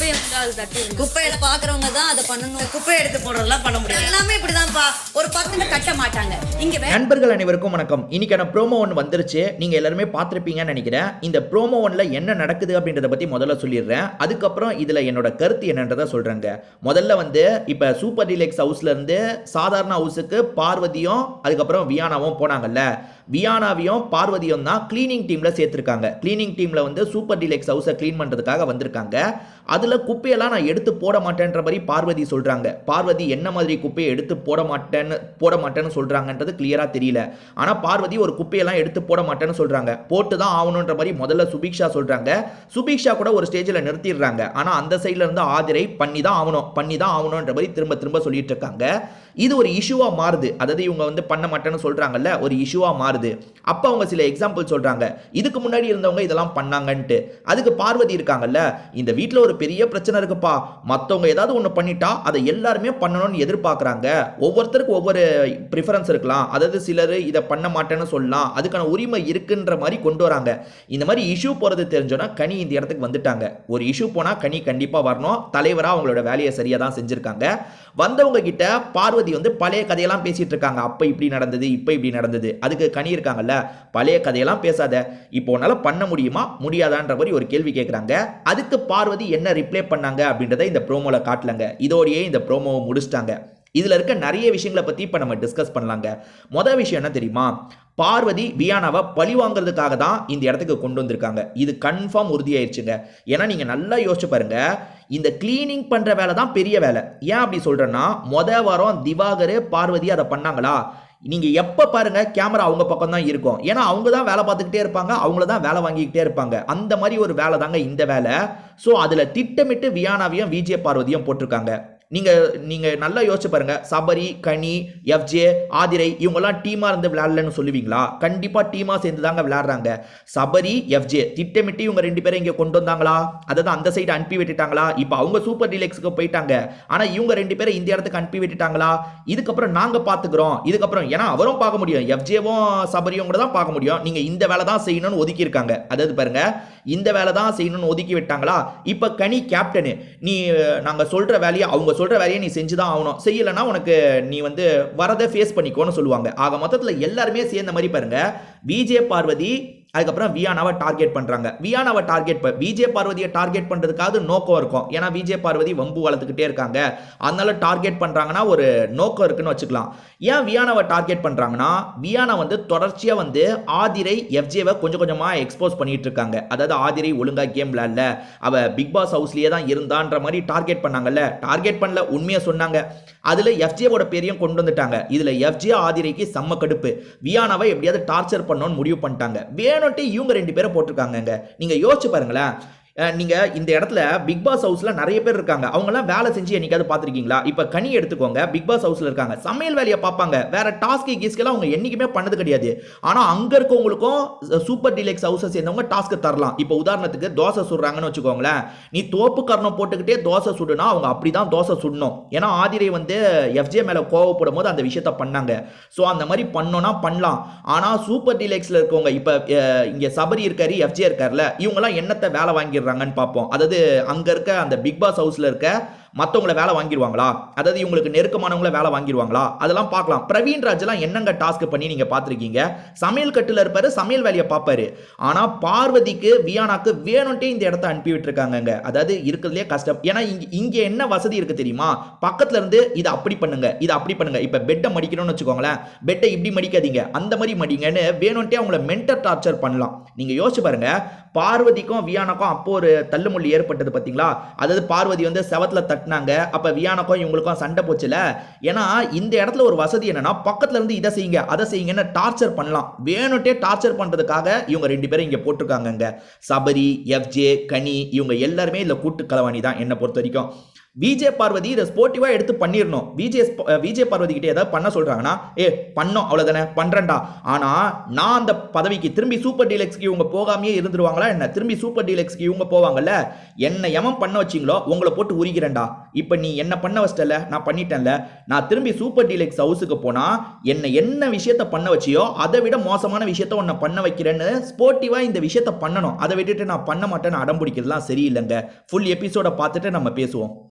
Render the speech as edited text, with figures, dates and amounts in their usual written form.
குப்பையை வந்து அது தட்டி குப்பையில பாக்குறவங்க தான் அதை பண்ணணும். குப்பை எடுத்து போடுறதெல்லாம் பண்ண முடியாது. எல்லாமே இப்படிதான்ப்பா. ஒரு 10 கட்ட மாட்டாங்க. இங்க நண்பர்கள் அனைவருக்கும் வணக்கம். இன்னைக்கான ப்ரோமோ ஒன்று வந்துருச்சு. நீங்க எல்லாருமே பார்த்துருப்பீங்கன்னு நினைக்கிறேன். இந்த ப்ரோமோ ஒன்ல என்ன நடக்குது அப்படின்றத பத்தி முதல்ல சொல்லிடுறேன். அதுக்கப்புறம் இதுல என்னோட கருத்து என்னன்றதை சொல்றேங்க. முதல்ல வந்து இப்ப சூப்பர் டீலக்ஸ் ஹவுஸ்ல இருந்து சாதாரண ஹவுஸுக்கு பார்வதியும் அதுக்கப்புறம் வியானாவும் போனாங்கல்ல. வியானாவையும் பார்வதியும் தான் கிளீனிங் டீம்ல சேர்த்திருக்காங்க. கிளீனிங் டீம்ல வந்து சூப்பர் டீலக்ஸ் ஹவுஸை கிளீன் பண்றதுக்காக வந்திருக்காங்க. அதுல குப்பையெல்லாம் நான் எடுத்து போட மாட்டேன்ற மாதிரி பார்வதி சொல்றாங்க. பார்வதி என்ன மாதிரி குப்பையை எடுத்து போட மாட்டேன்னு சொல்றாங்கன்றது கிளியரா தெரியல. ஆனா பார்வதி ஒரு குப்பையெல்லாம் எடுத்து போட மாட்டேன்னு சொல்றாங்க. போட்டு தான் ஆகணுன்ற மாதிரி முதல்ல சுபிக்ஷா சொல்றாங்க. சுபிக்ஷா கூட ஒரு ஸ்டேஜில் நிறுத்திடுறாங்க. ஆனா அந்த சைட்ல இருந்து ஆதிரை பண்ணி தான் ஆகணும்ன்ற மாதிரி திரும்ப திரும்ப சொல்லிட்டு இருக்காங்க. இது ஒரு இஷ்யூவா மாறுது. அதாவது இவங்க வந்து பண்ண மாட்டேன்னு சொல்றாங்கல்ல, ஒரு இஷ்யூவா மாறுது. அப்ப அவங்க சில எக்ஸாம்பிள் சொல்றாங்க. இதுக்கு முன்னாடி இருந்தவங்க இதெல்லாம் பண்ணாங்கன்ட்டு. அதுக்கு பார்வதி இருக்காங்கல்ல, இந்த வீட்டில் ஒரு பெரிய பிரச்சனை இருக்குப்பா, மற்றவங்க ஏதாவது ஒன்று பண்ணிட்டா அதை எல்லாருமே பண்ணணும்னு எதிர்பார்க்குறாங்க. ஒவ்வொருத்தருக்கு ஒவ்வொரு ப்ரிஃபரன்ஸ் இருக்கலாம். அதாவது சிலர் இதை பண்ண மாட்டேன்னு சொல்லலாம், அதுக்கான உரிமை இருக்குன்ற மாதிரி கொண்டு வராங்க. இந்த மாதிரி இஷ்யூ போகிறது தெரிஞ்சோன்னா கனி இந்த இடத்துக்கு வந்துட்டாங்க. ஒரு இஷ்யூ போனால் கனி கண்டிப்பாக வரணும். தலைவராக அவங்களோட வேலையை சரியாக தான் செஞ்சுருக்காங்க. வந்தவங்க கிட்ட பார்வதி வந்து பழைய கதையெல்லாம் பேசிட்டு இருக்காங்க. அப்ப இப்படி நடந்தது, இப்ப இப்படி நடந்தது. அதுக்கு கனி இருக்காங்கல்ல, பழைய கதையெல்லாம் பேசாத, இப்போ உன்னால பண்ண முடியுமா முடியாதான்ற மாதிரி ஒரு கேள்வி கேட்கறாங்க. அதுக்கு பார்வதி என்ன ரிப்ளை பண்ணாங்க அப்படின்றத இந்த ப்ரோமோல காட்டலங்க. இதோடயே இந்த ப்ரோமோவை முடிச்சிட்டாங்க. இதுல இருக்க நிறைய விஷயங்களை பத்தி இப்ப நம்ம டிஸ்கஸ் பண்ணலாங்க. முதல் விஷயம் என்ன தெரியுமா? பார்வதி வியானாவை பழி வாங்குறதுக்காக தான் இந்த இடத்துக்கு கொண்டு வந்திருக்காங்க. இது கன்ஃபார்ம் உறுதியாயிருச்சுங்க. ஏன்னா நீங்க நல்லா யோசிச்சு பாருங்க, இந்த கிளீனிங் பண்ற வேலை தான் பெரிய வேலை. ஏன் அப்படி சொல்றேன்னா, வாரம் திவாகர் பார்வதி அதை பண்ணாங்களா? நீங்க எப்ப பாருங்க கேமரா அவங்க பக்கம் தான் இருக்கும். ஏன்னா அவங்க தான் வேலை பார்த்துக்கிட்டே இருப்பாங்க, அவங்கள தான் வேலை வாங்கிக்கிட்டே இருப்பாங்க. அந்த மாதிரி ஒரு வேலை தாங்க இந்த வேலை. ஸோ அதுல திட்டமிட்டு வியானாவையும் விஜே பார்வதியும் போட்டிருக்காங்க. நீங்க நல்லா யோசிச்சு பாருங்க. சபரி, கனி, எஃப்ஜே, ஆதிரை இவங்கெல்லாம் டீமா இருந்து விளையாடலன்னு சொல்லுவீங்களா? கண்டிப்பா டீமா சேர்ந்து தாங்க விளையாடுறாங்க. சபரி, எஃப்ஜே திட்டமிட்டு இவங்க 2 பேரும் இங்க கொண்டு வந்தாங்களா? அதாவது அந்த சைடு அனுப்பி விட்டுட்டாங்களா? இப்போ அவங்க சூப்பர் டீலக்ஸ்க்கு போயிட்டாங்க. ஆனா இவங்க 2 பேரும் இந்த இடத்துக்கு அனுப்பி விட்டுட்டாங்களா? இதுக்கப்புறம் நாங்க பாத்துக்கிறோம். இதுக்கப்புறம் ஏன்னா அவரும் பார்க்க முடியும், எஃப்ஜேவும் சபரியும் கூட தான் பார்க்க முடியும். நீங்க இந்த வேலை தான் செய்யணும்னு ஒதுக்கி இருக்காங்க. அதாவது பாருங்க, இந்த வேலை தான் செய்யணும்னு ஒதுக்கி விட்டாங்களா? இப்ப கனி கேப்டனு, நீ நாங்க சொல்ற வேலையை அவங்க சொல்ற வேலையை நீ செஞ்சுதான் ஆகணும். செய்யலைன்னா உனக்கு நீ வந்து வரதை ஃபேஸ் பண்ணிக்கோன்னு சொல்லுவாங்க. ஆக மொத்தத்தில் எல்லாருமே சேர்ந்த மாதிரி பாருங்க, விஜே பார்வதி அதுக்கப்புறம் வியானாவை டார்கெட் பண்றாங்க. விஜே பார்வதியை டார்கெட் பண்றதுக்காக நோக்கம் இருக்கும். ஏன்னா விஜே பார்வதி வம்பு வளர்த்துக்கிட்டே இருக்காங்க, அதனால டார்கெட் பண்றாங்கன்னா ஒரு நோக்கம் இருக்குன்னு வச்சுக்கலாம். ஏன் வியானாவை டார்கெட் பண்றாங்கன்னா, வியானா வந்து தொடர்ச்சியா வந்து ஆதிரை, எஃப்ஜேவை கொஞ்சம் கொஞ்சமா எக்ஸ்போஸ் பண்ணிட்டு இருக்காங்க. அதாவது ஆதிரை ஒழுங்கா கேம் விளையாடல, அவ பிக் பாஸ் ஹவுஸ்லயே தான் இருந்தான்ற மாதிரி டார்கெட் பண்ணாங்கல்ல. டார்கெட் பண்ணல, உண்மையா சொன்னாங்க. அதுல எஃப்ஜேவோட பேரையும் கொண்டு வந்துட்டாங்க. இதுல எஃப்ஜே ஆதிரைக்கு செம்ம கடுப்பு. வியானாவை எப்படியாவது டார்ச்சர் பண்ணணும்னு முடிவு பண்ணிட்டாங்க. வேணும்ட்டு இவங்க 2 பேரை போட்டிருக்காங்க. நீங்க யோசிச்சு பாருங்களேன். நீங்க இந்த இடத்துல பிக் பாஸ் ஹவுஸ்ல நிறைய பேர் இருக்காங்க. அவங்க எல்லாம் வேலை செஞ்சு என்னைக்காவது பார்த்திருக்கீங்களா? இப்ப கனி எடுத்துக்கோங்க, பிக் பாஸ் ஹவுஸ்ல இருக்காங்க, சமையல் வேலையை பார்ப்பாங்க. வேற டாஸ்க் கீஸ்க்கெல்லாம் அவங்க என்னைக்குமே பண்ணது கிடையாது. ஆனா அங்க இருக்கவங்களுக்கும் சூப்பர் டீலக்ஸ் ஹவுஸை சேர்ந்தவங்க டாஸ்க் தரலாம். இப்ப உதாரணத்துக்கு தோசை சுடுறாங்கன்னு வச்சுக்கோங்களேன். நீ தோப்பு காரணம் போட்டுக்கிட்டே தோசை சுடுனா அவங்க அப்படிதான் தோசை சுடணும். ஏன்னா ஆதிரை வந்து எஃப்ஜே மேல கோவப்படும் போது அந்த விஷயத்த பண்ணாங்க. ஸோ அந்த மாதிரி பண்ணோம்னா பண்ணலாம். ஆனா சூப்பர் டீலக்ஸ்ல இருக்கவங்க, இப்ப இங்க சபரி இருக்காரு, எஃப்ஜே இருக்காருல்ல, இவங்கெல்லாம் என்னத்தை வேலை வாங்கி பார்ப்போம். அதாவது அங்க இருக்க அந்த பிக் பாஸ் ஹவுஸ்ல இருக்க மற்றவங்களை வேலை வாங்கிடுவாங்களா? அதாவது இவங்களுக்கு நெருக்கமானவங்களை வேலை வாங்கிடுவாங்களா? அதெல்லாம் பார்க்கலாம். பிரவீன் ராஜ் எல்லாம் என்னங்க டாஸ்க் பண்ணி நீங்க பார்த்துருக்கீங்க? சமையல் கட்டுல இருப்பாரு, சமையல் வேலையை பார்ப்பாரு. ஆனா பார்வதிக்கு வியானாக்கு வேணும்ட்டே இந்த இடத்த அனுப்பி விட்டுருக்காங்க. அதாவது இருக்கிறதுலே கஷ்டம். ஏன்னா இங்க என்ன வசதி இருக்கு தெரியுமா? பக்கத்துல இருந்து இதை அப்படி பண்ணுங்க, இதை அப்படி பண்ணுங்க. இப்ப பெட்டை மடிக்கணும்னு வச்சுக்கோங்களேன், பெட்டை இப்படி மடிக்காதீங்க, அந்த மாதிரி மடிங்கன்னு வேணும்ட்டே அவங்கள மென்டல் டார்ச்சர் பண்ணலாம். நீங்க யோசிச்சு பாருங்க, பார்வதிக்கும் வியானாக்கும் அப்போ ஒரு தள்ளுமுள்ளி ஏற்பட்டது பார்த்தீங்களா? அதாவது பார்வதி வந்து செவத்துல தட்டினாங்க. அப்ப வியானாக்கும் இவங்களுக்கும் சண்டை போச்சுல. ஏன்னா இந்த இடத்துல ஒரு வசதி என்னன்னா, பக்கத்துல இருந்து இதை செய்யுங்க அதை செய்யுங்கன்னு டார்ச்சர் பண்ணலாம். வேணும்ட்டே டார்ச்சர் பண்றதுக்காக இவங்க 2 பேரும் இங்க போட்டிருக்காங்க. சபரி, எஃப்ஜே, கனி இவங்க எல்லாருமே இல்ல கூட்டு கலவாணி தான் என்ன பொறுத்த வரைக்கும். விஜய் பார்வதி இதை ஸ்போர்ட்டிவா எடுத்து பண்ணிடணும். விஜய் பார்வதி கிட்ட ஏதாவது பண்ண சொல்றாங்கன்னா பண்ணோம் அவ்வளவுதானே பண்றேன்டா. ஆனா நான் அந்த பதவிக்கு திரும்பி சூப்பர் டீலக்ஸ்க்கு இவங்க போகாமையே இருந்துருவாங்களா என்ன? திரும்பி சூப்பர் டீலக்ஸ்க்கு இவங்க போவாங்கல்ல, என்ன எவன் பண்ண வச்சிங்களோ உங்களை போட்டு உரிக்கிறேன்டா. இப்ப நீ என்ன பண்ண வச்சிட்டல, நான் பண்ணிட்டேன்ல, நான் திரும்பி சூப்பர் டீலக்ஸ் ஹவுஸுக்கு போனா என்ன விஷயத்த பண்ண வச்சியோ அதை விட மோசமான விஷயத்த உன்னை பண்ண வைக்கிறேன்னு ஸ்போர்ட்டிவா இந்த விஷயத்த பண்ணணும். அதை விட்டுட்டு நான் பண்ண மாட்டேன்னு அடம் பிடிக்கிறதுலாம் சரியில்லைங்க. ஃபுல் எபிசோட பார்த்துட்டு நம்ம பேசுவோம்.